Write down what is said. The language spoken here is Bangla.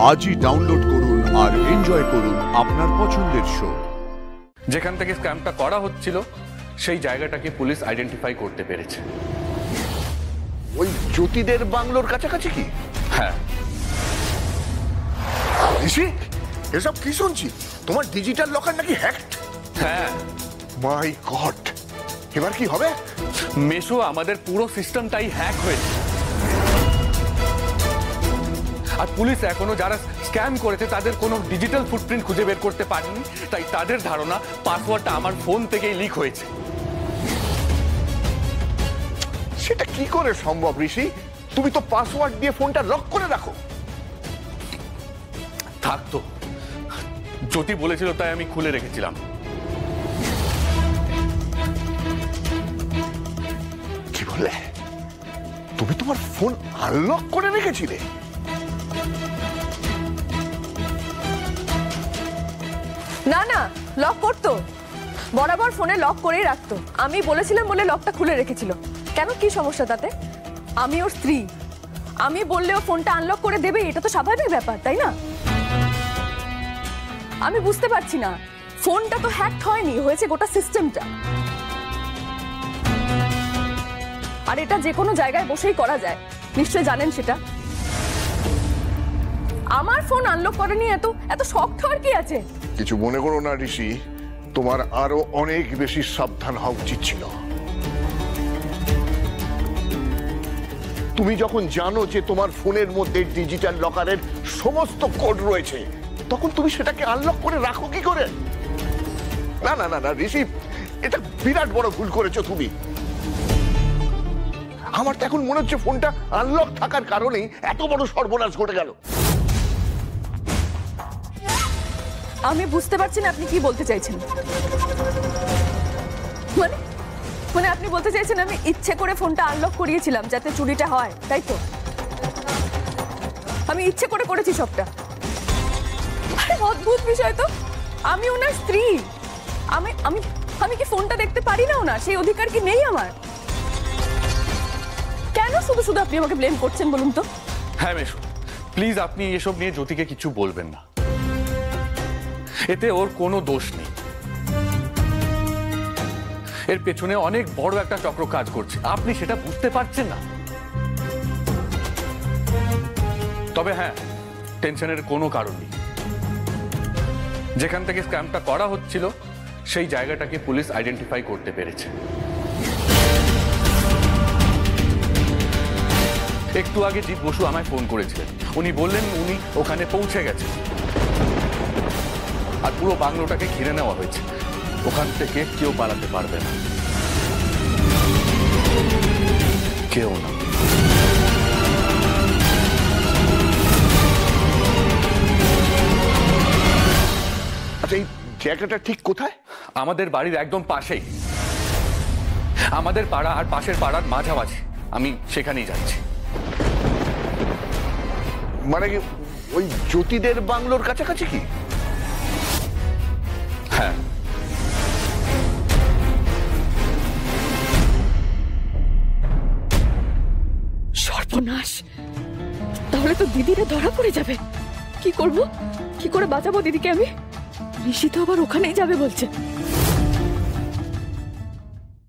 আজই ডাউনলোড করুন আর এনজয় করুন আপনার পছন্দের শো। যেখান থেকে স্ক্যামটা করা হচ্ছিল সেই জায়গাটাকে পুলিশ আইডেন্টিফাই করতে পেরেছে। ওই জ্যোতিদের বাংলোর কাছাকাছি কি? হ্যাঁ। ঋষি, এসব কি শুনছি? তোমার ডিজিটাল লকার নাকি হ্যাকড? হ্যাঁ। মাই গড, এবার কি হবে? মেশো, আমাদের পুরো সিস্টেমটাই হ্যাক হয়েছে। আর পুলিশ এখনো যারা স্ক্যাম করেছে তাদের কোনো ডিজিটাল ফুটপ্রিন্ট খুঁজে বের করতে পারেনি, তাই তাদের ধারণা পাসওয়ার্ডটা আমার ফোন থেকেই লিক হয়েছে। সেটা কি করে সম্ভব ঋষি? তুমি তো পাসওয়ার্ড দিয়ে ফোনটা লক করে রাখো। থাকতো, জ্যোতি বলেছিল তাই আমি খুলে রেখেছিলাম। কি বললে? তুমি তোমার ফোন আনলক করে রেখেছিলে? না না, লক করতো, বরাবর ফোনে লক করেই রাখতো। আমি বলেছিলাম বলে লকটা খুলে রেখেছিল। কেন, কি সমস্যা তাতে? আমি ওর স্ত্রী, আমি বললে ও ফোনটা আনলক করে দেবে, এটা তো স্বাভাবিক ব্যাপার, তাই না? আমি বুঝতে পারছি না, ফোনটা তো হ্যাক হয়নি, হয়েছে গোটা সিস্টেমটা। আর এটা যে কোনো জায়গায় বসেই করা যায়, নিশ্চয় জানেন সেটা। আমার ফোন আনলক করে নিয়ে এত শক্ত হওয়ার কি আছে? কিছু মনে করো না ঋষি, তোমার আরো অনেক বেশি সাবধান হওয়া উচিত ছিল। তুমি যখন জানো যে তোমার ফোনের মধ্যে ডিজিটাল লকারের সমস্ত কোড রয়েছে, তখন তুমি সেটাকে আনলক করে রাখো কি করে? না না না না ঋষি, এটা বিরাট বড় ভুল করেছো তুমি। আমার তো এখন মনে হচ্ছে ফোনটা আনলক থাকার কারণেই এত বড় সর্বনাশ ঘটে গেল। আমি বুঝতে পারছি না আপনি কি বলতে চাইছেন। মানে আপনি বলতে চাইছেন আমি ইচ্ছে করে ফোনটা আনলক করিয়েছিলাম যাতে চুরিটা হয়, তাই তো? আমি ইচ্ছে করে করেছি সবটা। আরে অদ্ভুত বিষয় তো, আমি ওনার স্ত্রী, আমি আমি আমি কি ফোনটা দেখতে পারি না? ওনার সেই অধিকার কি নেই আমার? কেন শুধু শুধু আপনি আমাকে ব্লেম করছেন বলুন তো? হ্যাঁ মেশো, প্লিজ আপনি এসব নিয়ে জ্যোতিকে কিছু বলবেন না, এতে ওর কোনো দোষ নেই। এর পেছনে অনেক বড় একটা চক্র কাজ করছে, আপনি সেটা বুঝতে পারছেন না। তবে হ্যাঁ, টেনশনের কোনো কারণ নেই। যেখান থেকে স্ক্যামটা করা হচ্ছিল সেই জায়গাটাকে পুলিশ আইডেন্টিফাই করতে পেরেছে। একটু আগে জিৎ বসু আমায় ফোন করেছিলেন, উনি বললেন উনি ওখানে পৌঁছে গেছেন আর পুরো বাংলোটাকে ঘিরে নেওয়া হয়েছে, ওখান থেকে কেউ পালাতে পারবে না, কেউ না। আচ্ছা, এই জায়গাটা ঠিক কোথায়? আমাদের বাড়ির একদম পাশেই, আমাদের পাড়া আর পাশের পাড়ার মাঝামাঝি। আমি সেখানেই যাচ্ছি। মানে ওই জ্যোতিদের বাংলোর কাছাকাছি কি? হ্যাঁ। সর্বনাশ, তাহলে তো দিদিরা ধরা পড়ে যাবে। কি করব, কি করে বাঁচাবো দিদিকে আমি? ঋষি তো আবার ওখানেই যাবে বলছে।